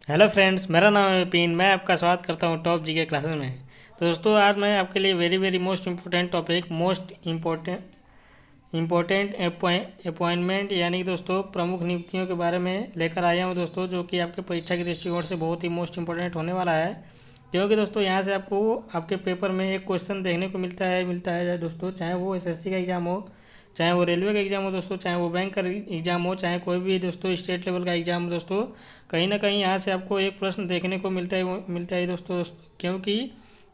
Hello friends, मेरा नाम है विपिन। मैं आपका स्वागत करता हूँ टॉप जी के क्लासेस में। तो दोस्तों, आज मैं आपके लिए very very most important topic most important appointment यानी कि दोस्तों प्रमुख नियुक्तियों के बारे में लेकर आया हूँ दोस्तों, जो कि आपके परीक्षा के दृष्टिकोण से बहुत ही मोस्ट इम्पोर्टेंट होने वाला है। क्योंकि दोस्तों यहाँ से आपको आपके पेपर में एक क्वेश्चन देखने को मिलता है दोस्तों, चाहे वो एसएससी का एग्ज़ाम हो, चाहे वो रेलवे का एग्ज़ाम हो दोस्तों, चाहे वो बैंक का एग्ज़ाम हो, चाहे कोई भी दोस्तों स्टेट लेवल का एग्ज़ाम हो दोस्तों। कहीं ना कहीं यहाँ से आपको एक प्रश्न देखने को मिलता है दोस्तों, क्योंकि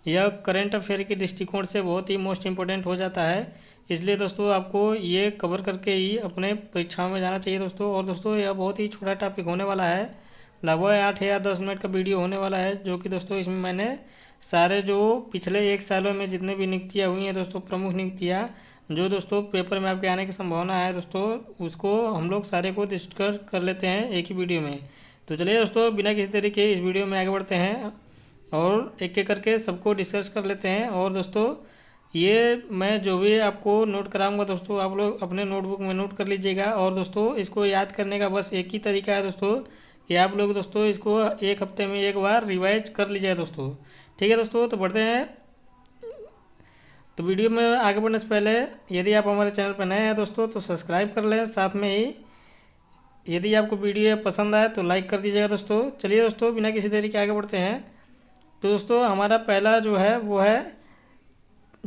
यह करंट अफेयर के दृष्टिकोण से बहुत ही मोस्ट इम्पोर्टेंट हो जाता है। इसलिए दोस्तों आपको ये कवर करके ही अपने परीक्षाओं में जाना चाहिए दोस्तों। और दोस्तों यह बहुत ही छोटा टॉपिक होने वाला है, लगभग 8 या 10 मिनट का वीडियो होने वाला है, जो कि दोस्तों इसमें मैंने सारे जो पिछले 1 सालों में जितने भी नियुक्तियाँ हुई हैं दोस्तों, प्रमुख नियुक्तियाँ जो दोस्तों पेपर में आपके आने की संभावना है दोस्तों, उसको हम लोग सारे को डिस्कस कर लेते हैं एक ही वीडियो में। तो चलिए दोस्तों, बिना किसी तरीके इस वीडियो में आगे बढ़ते हैं और एक एक करके सबको डिस्कस कर लेते हैं। और दोस्तों ये मैं जो भी आपको नोट कराऊंगा दोस्तों, आप लोग अपने नोटबुक में नोट कर लीजिएगा। और दोस्तों इसको याद करने का बस एक ही तरीका है दोस्तों, कि आप लोग दोस्तों इसको एक हफ्ते में एक बार रिवाइज कर लीजिएगा दोस्तों। ठीक है दोस्तों, तो बढ़ते हैं। तो वीडियो में आगे बढ़ने से पहले यदि आप हमारे चैनल पर नए हैं दोस्तों, तो सब्सक्राइब कर लें। साथ में ही यदि आपको वीडियो पसंद आए तो लाइक कर दीजिएगा दोस्तों। चलिए दोस्तों, बिना किसी देरी के आगे बढ़ते हैं। तो दोस्तों हमारा पहला जो है वो है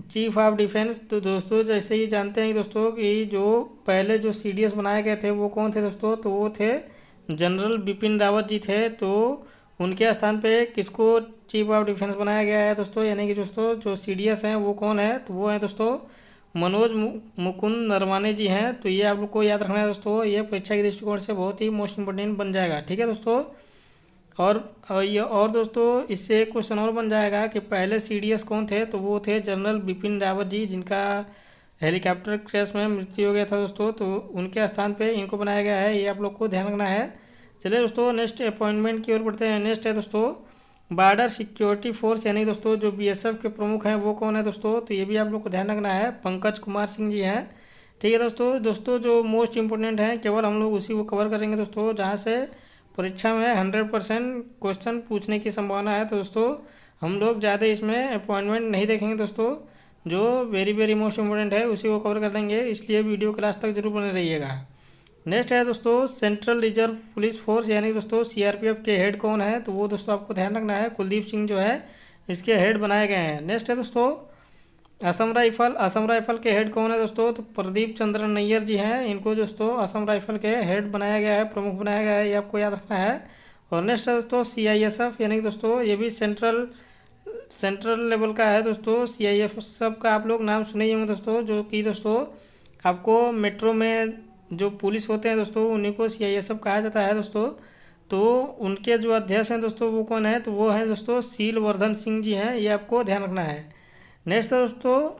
चीफ ऑफ डिफेंस। तो दोस्तों जैसे ही जानते हैं दोस्तों कि जो पहले जो सीडीएस बनाए गए थे वो कौन थे दोस्तों, तो वो थे जनरल बिपिन रावत जी थे। तो उनके स्थान पे किसको चीफ ऑफ डिफेंस बनाया गया है दोस्तों, यानी कि दोस्तों जो सीडीएस हैं वो कौन है, तो वो है दोस्तों मनोज मुकुंद नरवाने जी हैं। तो ये आप लोग को याद रखना है दोस्तों, ये परीक्षा के दृष्टिकोण से बहुत ही मोस्ट इंपॉर्टेंट बन जाएगा। ठीक है दोस्तों। और दोस्तों इससे एक क्वेश्चन और बन जाएगा कि पहले सीडीएस कौन थे, तो वो थे जनरल बिपिन रावत जी, जिनका हेलीकॉप्टर क्रैश में मृत्यु हो गया था दोस्तों। तो उनके स्थान पे इनको बनाया गया है, ये आप लोग को ध्यान रखना है। चलिए दोस्तों नेक्स्ट अपॉइंटमेंट की ओर बढ़ते हैं। नेक्स्ट है दोस्तों बॉर्डर सिक्योरिटी फोर्स, यानी दोस्तों जो बीएसएफ के प्रमुख हैं वो कौन है दोस्तों, तो ये भी आप लोग को ध्यान रखना है, पंकज कुमार सिंह जी हैं। ठीक है दोस्तों जो मोस्ट इंपॉर्टेंट हैं केवल हम लोग उसी को कवर करेंगे दोस्तों, जहाँ से परीक्षा में 100% क्वेश्चन पूछने की संभावना है। तो दोस्तों हम लोग ज़्यादा इसमें अपॉइंटमेंट नहीं देखेंगे दोस्तों, जो वेरी वेरी मोस्ट इम्पोर्टेंट है उसी को कवर कर देंगे, इसलिए वीडियो क्लास तक जरूर बने रहिएगा। नेक्स्ट है दोस्तों सेंट्रल रिजर्व पुलिस फोर्स, यानी दोस्तों सीआरपीएफ के हेड कौन है, तो वो दोस्तों आपको ध्यान रखना है, कुलदीप सिंह जो है इसके हेड बनाए गए हैं। नेक्स्ट है दोस्तों असम राइफल के हेड कौन है दोस्तों, तो प्रदीप चंद्र नैयर जी हैं, इनको दोस्तों असम राइफल के हेड बनाया गया है, प्रमुख बनाया गया है, ये आपको याद रखना है। और नेक्स्ट है दोस्तों सीआईएसएफ, यानी कि दोस्तों ये भी सेंट्रल लेवल का है दोस्तों। सीआईएसएफ का आप लोग नाम सुने ही होंगे दोस्तों, जो कि दोस्तों आपको मेट्रो में जो पुलिस होते हैं दोस्तों उन्हीं को सीआईएसएफ कहा जाता है दोस्तों। तो उनके जो अध्यक्ष हैं दोस्तों वो कौन है, तो वो हैं दोस्तों शीलवर्धन सिंह जी हैं, ये आपको ध्यान रखना है। नेक्स्ट दोस्तों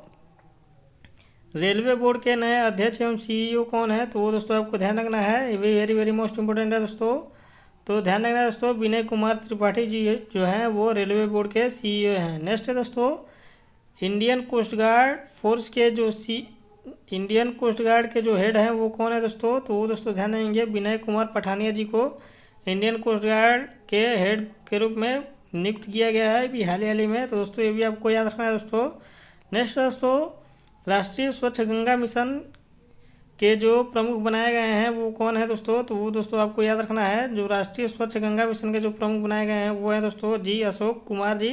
रेलवे बोर्ड के नए अध्यक्ष एवं सीईओ कौन है, तो वो दोस्तों आपको ध्यान रखना है, ये भी वेरी वेरी मोस्ट इंपॉर्टेंट है दोस्तों। तो ध्यान रखना है दोस्तों, विनय कुमार त्रिपाठी जी जो हैं वो रेलवे बोर्ड के सीईओ हैं। नेक्स्ट है दोस्तों इंडियन कोस्ट गार्ड फोर्स के जो इंडियन कोस्ट गार्ड के जो हेड हैं वो कौन है दोस्तों, तो वो दोस्तों ध्यान देंगे विनय कुमार पठानिया जी को इंडियन कोस्ट गार्ड के हेड के रूप में नियुक्त किया गया है अभी हाल ही में। तो दोस्तों ये भी आपको याद रखना है दोस्तों। नेक्स्ट दोस्तों राष्ट्रीय स्वच्छ गंगा मिशन के जो प्रमुख बनाए गए हैं वो कौन है दोस्तों, तो वो दोस्तों आपको याद रखना है, जो राष्ट्रीय स्वच्छ गंगा मिशन के जो प्रमुख बनाए गए हैं वो है दोस्तों जी अशोक कुमार जी,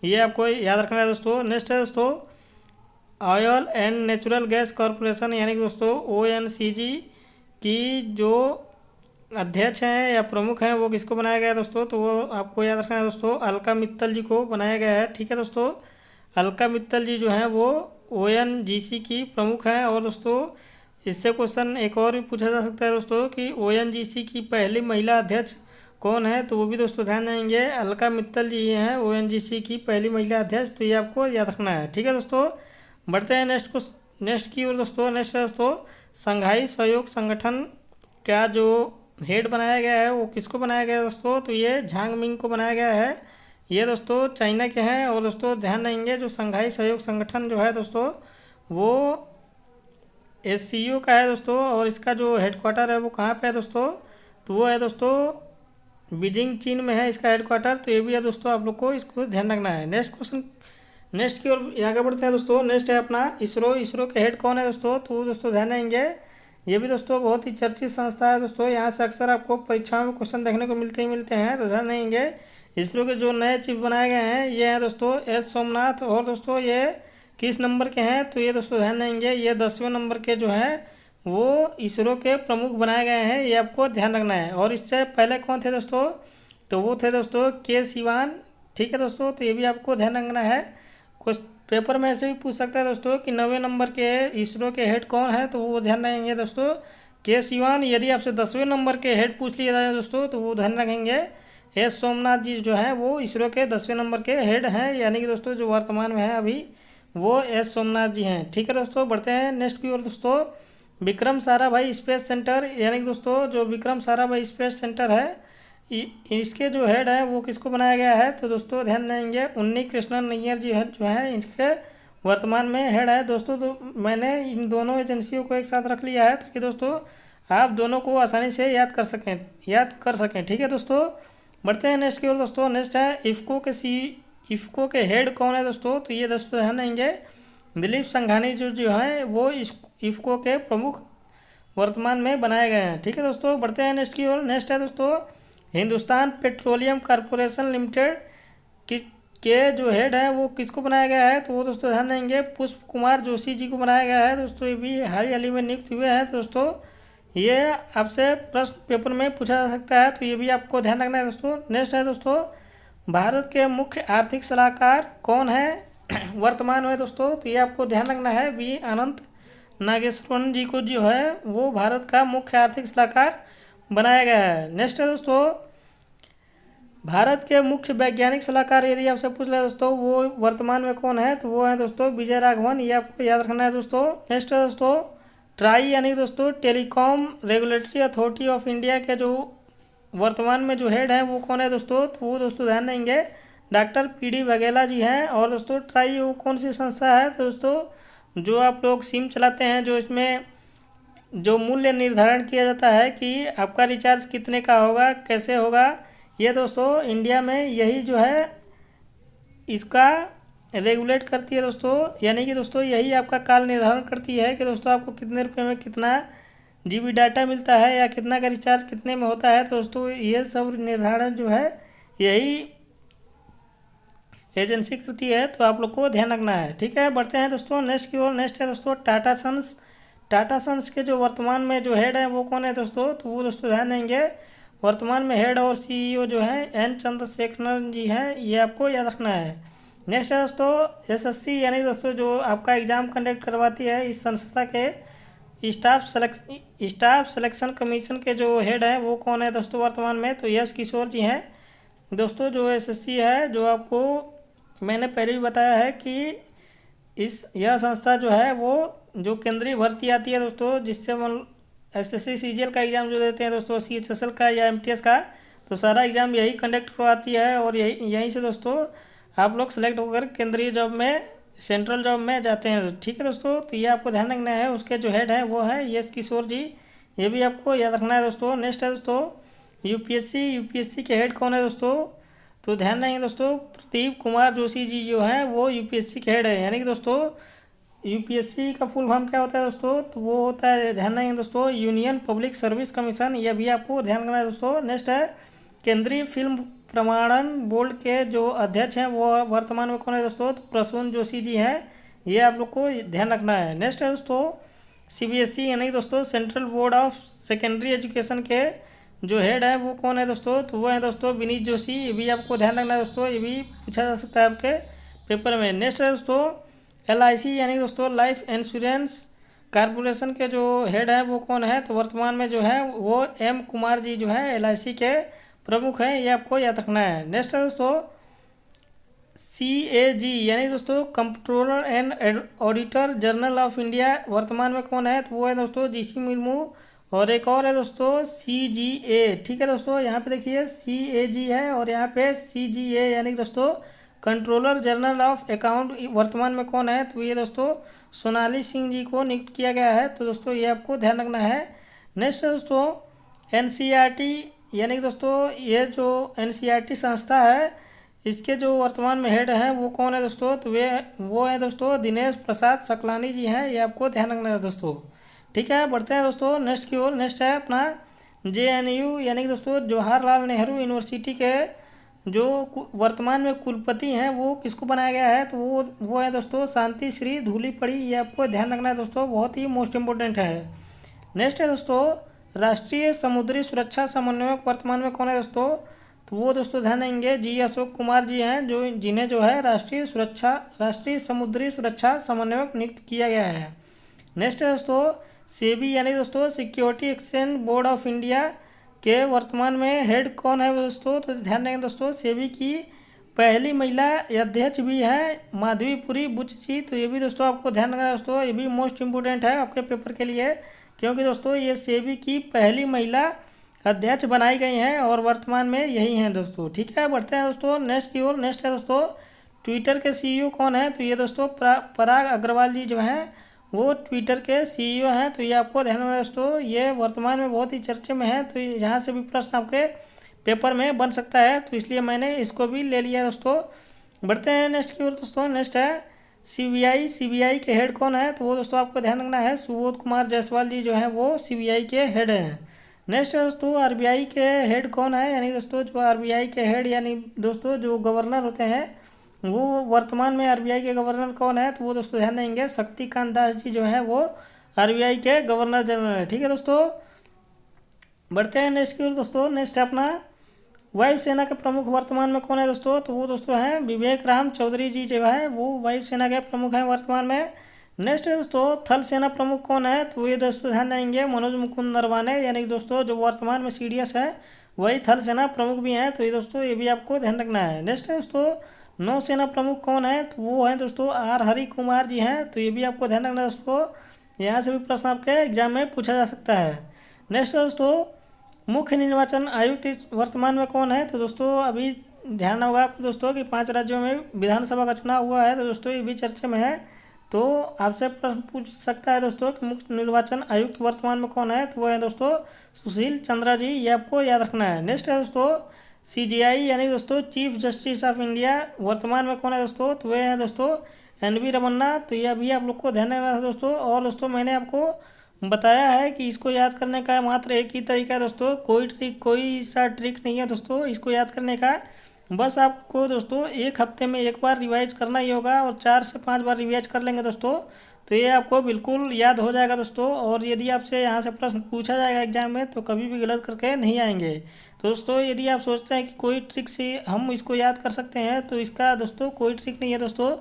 ये आपको याद रखना है दोस्तों। नेक्स्ट है दोस्तों oil and natural gas corporation, यानी कि दोस्तों ओएनसीजी की जो अध्यक्ष हैं या प्रमुख हैं वो किसको बनाया गया है दोस्तों, तो वो आपको याद रखना है दोस्तों अलका मित्तल जी को बनाया गया है। ठीक है दोस्तों, अलका मित्तल जी जो हैं वो ओएनजीसी की प्रमुख हैं। और दोस्तों इससे क्वेश्चन एक और भी पूछा जा सकता है दोस्तों कि ओएनजीसी की पहली महिला अध्यक्ष कौन है, तो वो भी दोस्तों ध्यान देंगे अलका मित्तल जी हैं ओएनजीसी की पहली महिला अध्यक्ष, तो ये आपको याद रखना है। ठीक है दोस्तों, बढ़ते हैं नेक्स्ट की ओर दोस्तों। नेक्स्ट दोस्तों संघाई सहयोग संगठन का जो हेड बनाया गया है वो किसको बनाया गया है दोस्तों, तो ये झांग मिंग को बनाया गया है, ये दोस्तों चाइना के हैं। और दोस्तों ध्यान देंगे जो संघाई सहयोग संगठन जो है दोस्तों वो एससीओ का है दोस्तों, और इसका जो हेडक्वार्टर है वो कहाँ पे है दोस्तों, तो वो है दोस्तों बीजिंग चीन में है इसका हेडक्वार्टर। तो ये भी है दोस्तों, आप लोग को इसको ध्यान रखना है। नेक्स्ट क्वेश्चन, नेक्स्ट की ओर आगे बढ़ते हैं दोस्तों। नेक्स्ट है अपना इसरो। इसरो के हेड कौन है दोस्तों? तो दोस्तों ध्यान देंगे, ये भी दोस्तों बहुत ही चर्चित संस्था है दोस्तों। यहाँ से अक्सर आपको परीक्षाओं में क्वेश्चन देखने को मिलते ही मिलते हैं। तो ध्यान देंगे, इसरो के जो नए चीफ बनाए गए हैं ये हैं दोस्तों एस सोमनाथ। और दोस्तों ये किस नंबर के हैं? तो ये दोस्तों ध्यान देंगे, ये 10वें नंबर के जो है वो इसरो के प्रमुख बनाए गए हैं, ये आपको ध्यान रखना है। और इससे पहले कौन थे दोस्तों? तो वो थे दोस्तों के सिवान। ठीक है दोस्तों, तो ये भी आपको ध्यान रखना है। कुछ पेपर में ऐसे भी पूछ सकता है दोस्तों कि 9वें नंबर के इसरो के हेड कौन है? तो वो ध्यान रखेंगे दोस्तों के सिवान। यदि आपसे 10वें नंबर के हेड पूछ लिया जाए दोस्तों तो वो ध्यान रखेंगे एस सोमनाथ जी जो हैं वो इसरो के 10वें नंबर के हेड हैं, यानी कि दोस्तों जो वर्तमान में है अभी वो एस सोमनाथ जी हैं। ठीक है दोस्तों, बढ़ते हैं नेक्स्ट की ओर दोस्तों। विक्रम साराभाई स्पेस सेंटर, यानी कि दोस्तों जो विक्रम साराभाई स्पेस सेंटर है इसके जो हेड है वो किसको बनाया गया है? तो दोस्तों ध्यान देंगे उन्नी कृष्णन नैयर जी है जो है इसके वर्तमान में हेड है दोस्तों। तो मैंने इन दोनों एजेंसियों को एक साथ रख लिया है ताकि दोस्तों आप दोनों को आसानी से याद कर सकें। ठीक है दोस्तों, बढ़ते हैं नेक्स्ट की ओर दोस्तों। नेक्स्ट है इफ़को के हेड कौन है दोस्तों? तो ये दोस्तों ध्यान देंगे दिलीप संघानी जो है वो इफ़को के प्रमुख वर्तमान में बनाए गए हैं। ठीक है दोस्तों, बढ़ते हैं नेक्स्ट की ओर। नेक्स्ट है दोस्तों हिंदुस्तान पेट्रोलियम कॉरपोरेशन लिमिटेड के जो हेड है वो किसको बनाया गया है? तो वो दोस्तों ध्यान देंगे पुष्प कुमार जोशी जी को बनाया गया है दोस्तों। ये भी हाल ही में नियुक्त हुए हैं दोस्तों। ये आपसे प्रश्न पेपर में पूछा जा सकता है, तो ये भी आपको ध्यान रखना है दोस्तों। नेक्स्ट है दोस्तों भारत के मुख्य आर्थिक सलाहकार कौन है वर्तमान में दोस्तों? तो ये आपको ध्यान रखना है वी अनंत नागेश्वरन जी को जो है वो भारत का मुख्य आर्थिक सलाहकार बनाया गया है। नेक्स्ट है दोस्तों भारत के मुख्य वैज्ञानिक सलाहकार यदि आपसे पूछ रहे दोस्तों वो वर्तमान में कौन है? तो वो है दोस्तों विजय राघवन, ये आपको याद रखना है दोस्तों। नेक्स्ट है दोस्तों ट्राई, यानी दोस्तों telecom regulatory authority of India के जो वर्तमान में जो हेड है वो कौन है दोस्तों? तो वो दोस्तों ध्यान देंगे डॉक्टर पीडी वाघेला जी हैं। और दोस्तों ट्राई वो कौन सी संस्था है? तो दोस्तों जो आप लोग सिम चलाते हैं, जो इसमें जो मूल्य निर्धारण किया जाता है कि आपका रिचार्ज कितने का होगा, कैसे होगा, ये दोस्तों इंडिया में यही जो है इसका रेगुलेट करती है दोस्तों। यानी कि दोस्तों यही आपका काल निर्धारण करती है कि दोस्तों आपको कितने रुपए में कितना जीबी डाटा मिलता है या कितना का रिचार्ज कितने में होता है। तो दोस्तों ये सब निर्धारण जो है यही एजेंसी करती है, तो आप लोग को ध्यान रखना है। ठीक है, बढ़ते हैं दोस्तों नेक्स्ट की ओर। नेक्स्ट है दोस्तों टाटा सन्स के जो वर्तमान में जो हेड है वो कौन है दोस्तों? तो वो दोस्तों ध्यान देंगे वर्तमान में हेड और सीईओ जो है एन चंद्रशेखरन जी हैं, ये आपको याद रखना है। नेक्स्ट है दोस्तों एसएससी, यानी दोस्तों जो आपका एग्ज़ाम कंडक्ट करवाती है इस संस्था के स्टाफ सिलेक्शन कमीशन के जो हेड है वो कौन है दोस्तों वर्तमान में? तो यश किशोर जी हैं दोस्तों। जो एसएससी है जो आपको मैंने पहले भी बताया है कि यह संस्था जो है वो जो केंद्रीय भर्ती आती है दोस्तों, जिससे हम एसएससी सीजीएल का एग्ज़ाम जो देते हैं दोस्तों, सीएचएसएल का या एमटीएस का, तो सारा एग्ज़ाम यही कंडक्ट करवाती है। और यहीं से दोस्तों आप लोग सेलेक्ट होकर केंद्रीय जॉब में, सेंट्रल जॉब में जाते हैं। ठीक है दोस्तों, तो ये आपको ध्यान रखना है। उसके जो हेड है वो है यश किशोर जी, ये भी आपको याद रखना है दोस्तों। नेक्स्ट है दोस्तों यूपीएससी के हेड कौन है दोस्तों? तो ध्यान रखेंगे दोस्तों प्रदीप कुमार जोशी जी जो हैं वो यूपीएससी के हेड है। यानी कि दोस्तों यूपीएससी का फुल फॉर्म क्या होता है दोस्तों? तो वो होता है, ध्यान रखेंगे दोस्तों, यूनियन पब्लिक सर्विस कमीशन, यह भी आपको ध्यान रखना है दोस्तों। नेक्स्ट है केंद्रीय फिल्म प्रमाणन बोर्ड के जो अध्यक्ष हैं वो वर्तमान में कौन है दोस्तों? तो प्रसून जोशी जी हैं, ये आप लोग को ध्यान रखना है। नेक्स्ट है दोस्तों सीबीएसई, यानी दोस्तों central board of secondary education के जो हेड है वो कौन है दोस्तों? तो वो है दोस्तों विनीत जोशी, ये भी आपको ध्यान रखना है दोस्तों, ये भी पूछा जा सकता है आपके पेपर में। नेक्स्ट है दोस्तों एलआईसी, यानी दोस्तों लाइफ इंश्योरेंस कॉरपोरेशन के जो हेड है वो कौन है? तो वर्तमान में जो है वो एम कुमार जी जो है एलआईसी के प्रमुख हैं, ये आपको याद रखना है। नेक्स्ट है दोस्तों सीएजी, यानी दोस्तों comptroller and auditor general of India, वर्तमान में कौन है? तो वो है दोस्तों जीसी मुर्मू। और एक और है दोस्तों सीजीए। ठीक है दोस्तों, यहाँ पे देखिए सीएजी है और यहाँ पे सीजीए, यानी दोस्तों कंट्रोलर जनरल ऑफ अकाउंट वर्तमान में कौन है? तो ये दोस्तों सोनाली सिंह जी को नियुक्त किया गया है। तो दोस्तों ये आपको ध्यान रखना है। नेक्स्ट दोस्तों एनसीईआरटी, यानी कि दोस्तों ये जो NCERT संस्था है, इसके जो वर्तमान में हेड हैं वो कौन है दोस्तों? तो वो है दोस्तों दिनेश प्रसाद सकलानी जी हैं। ये आपको ध्यान रखना है दोस्तों। ठीक है, बढ़ते हैं दोस्तों नेक्स्ट की ओर। नेक्स्ट है अपना JNU यानी कि दोस्तों जवाहरलाल नेहरू यूनिवर्सिटी के जो वर्तमान में कुलपति हैं वो किसको बनाया गया है? तो वो है दोस्तों शांति श्री धूलीपड़ी। ये आपको ध्यान रखना है दोस्तों, बहुत ही मोस्ट इम्पोर्टेंट है। नेक्स्ट है दोस्तों राष्ट्रीय समुद्री सुरक्षा समन्वयक वर्तमान में कौन है दोस्तों? तो वो दोस्तों ध्यान देंगे जी अशोक कुमार जी हैं, जिन्हें जो है राष्ट्रीय समुद्री सुरक्षा समन्वयक नियुक्त किया गया है। नेक्स्ट है दोस्तों सेबी यानी दोस्तों security exchange board of India के वर्तमान में हेड कौन है दोस्तों? तो ध्यान देंगे दोस्तों सेबी की पहली महिला अध्यक्ष भी है माधवीपुरी बुच जी। तो ये भी दोस्तों आपको ध्यान रखना है दोस्तों, ये भी मोस्ट इम्पोर्टेंट है आपके पेपर के लिए, क्योंकि दोस्तों ये सेबी की पहली महिला अध्यक्ष बनाई गई हैं और वर्तमान में यही हैं दोस्तों। ठीक है, बढ़ते हैं दोस्तों नेक्स्ट की ओर। नेक्स्ट है दोस्तों ट्विटर के CEO कौन है? तो ये दोस्तों पराग अग्रवाल जी जो हैं वो ट्विटर के CEO हैं। तो ये आपको ध्यान रखना दोस्तों, ये वर्तमान में बहुत ही चर्चे में है, तो यहाँ से भी प्रश्न आपके पेपर में बन सकता है, तो इसलिए मैंने इसको भी ले लिया दोस्तों। बढ़ते हैं नेक्स्ट की ओर दोस्तों। नेक्स्ट है CBI के हेड कौन है? तो वो दोस्तों आपको ध्यान रखना है सुबोध कुमार जायसवाल जी जो हैं वो CBI के हेड हैं। नेक्स्ट है दोस्तों RBI के हेड कौन है? यानी दोस्तों जो RBI के हेड यानी दोस्तों जो गवर्नर होते हैं वो वर्तमान में RBI के गवर्नर कौन है? तो वो दोस्तों ध्यान देंगे शक्तिकांत दास जी जो है वो RBI के गवर्नर जनरल है। ठीक है दोस्तों, बढ़ते हैं नेक्स्ट की ओर दोस्तों। नेक्स्ट है अपना वायुसेना के प्रमुख वर्तमान में कौन है दोस्तों? तो वो दोस्तों हैं विवेक राम चौधरी जी जो है वो वायुसेना के प्रमुख हैं वर्तमान में। नेक्स्ट है दोस्तों थल सेना प्रमुख कौन है? तो ये दोस्तों ध्यान देंगे मनोज मुकुंद नरवाने, यानी कि दोस्तों जो वर्तमान में CDS है वही थल सेना प्रमुख भी हैं। तो ये दोस्तों ये भी आपको ध्यान रखना है। नेक्स्ट है दोस्तों नौसेना प्रमुख कौन है? तो वो हैं दोस्तों R हरि कुमार जी हैं। तो ये भी आपको ध्यान रखना है दोस्तों, यहाँ से भी प्रश्न आपके एग्जाम में पूछा जा सकता है। नेक्स्ट है दोस्तों मुख्य निर्वाचन आयुक्त इस वर्तमान में कौन है? तो दोस्तों अभी ध्यान होगा आपको दोस्तों कि 5 राज्यों में विधानसभा का चुनाव हुआ है, तो दोस्तों ये भी चर्चे में है, तो आपसे प्रश्न पूछ सकता है दोस्तों कि मुख्य निर्वाचन आयुक्त वर्तमान में कौन है? तो वो है दोस्तों सुशील चंद्रा जी। ये आपको याद रखना है। नेक्स्ट है दोस्तों CJI यानी दोस्तों चीफ जस्टिस ऑफ इंडिया वर्तमान में कौन है दोस्तों? तो वे हैं दोस्तों NV रमन्ना। तो ये अभी आप लोग को ध्यान रखना है दोस्तों। और दोस्तों मैंने आपको बताया है कि इसको याद करने का मात्र एक ही तरीका है दोस्तों, कोई सा ट्रिक नहीं है दोस्तों इसको याद करने का। बस आपको दोस्तों एक हफ्ते में एक बार रिवाइज करना ही होगा और 4 से 5 बार रिवाइज कर लेंगे दोस्तों, तो ये आपको बिल्कुल याद हो जाएगा दोस्तों। और यदि आपसे यहाँ से प्रश्न पूछा जाएगा एग्जाम में तो कभी भी गलत करके नहीं आएंगे। तो दोस्तों यदि आप सोचते हैं कि कोई ट्रिक से हम इसको याद कर सकते हैं तो इसका दोस्तों कोई ट्रिक नहीं है दोस्तों,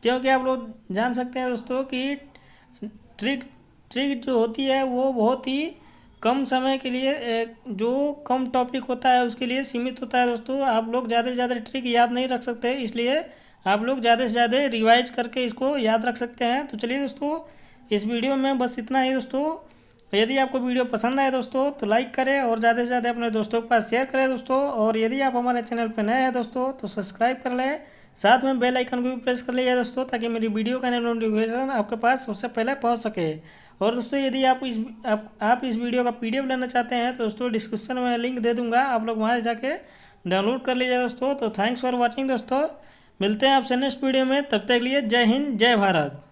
क्योंकि आप लोग जान सकते हैं दोस्तों कि ट्रिक जो होती है वो बहुत ही कम समय के लिए जो कम टॉपिक होता है उसके लिए सीमित होता है दोस्तों। आप लोग ज़्यादा से ज़्यादा ट्रिक याद नहीं रख सकते, इसलिए आप लोग ज़्यादा से ज़्यादा रिवाइज करके इसको याद रख सकते हैं। तो चलिए दोस्तों इस वीडियो में बस इतना ही दोस्तों। यदि आपको वीडियो पसंद आए दोस्तों तो लाइक करें और ज़्यादा से ज़्यादा अपने दोस्तों के पास शेयर करें दोस्तों। और यदि आप हमारे चैनल पर नए हैं दोस्तों तो सब्सक्राइब कर लें, साथ में बेल आइकन को भी प्रेस कर लीजिए दोस्तों, ताकि मेरी वीडियो का नोटिफिकेशन आपके पास सबसे पहले पहुंच सके। और दोस्तों यदि आप इस वीडियो का PDF लेना चाहते हैं तो दोस्तों डिस्क्रिप्शन में लिंक दे दूंगा, आप लोग वहां जाके डाउनलोड कर लीजिए दोस्तों। तो थैंक्स फॉर वॉचिंग दोस्तों, मिलते हैं आपसे नेक्स्ट वीडियो में, तब तक के लिए जय हिंद जय भारत।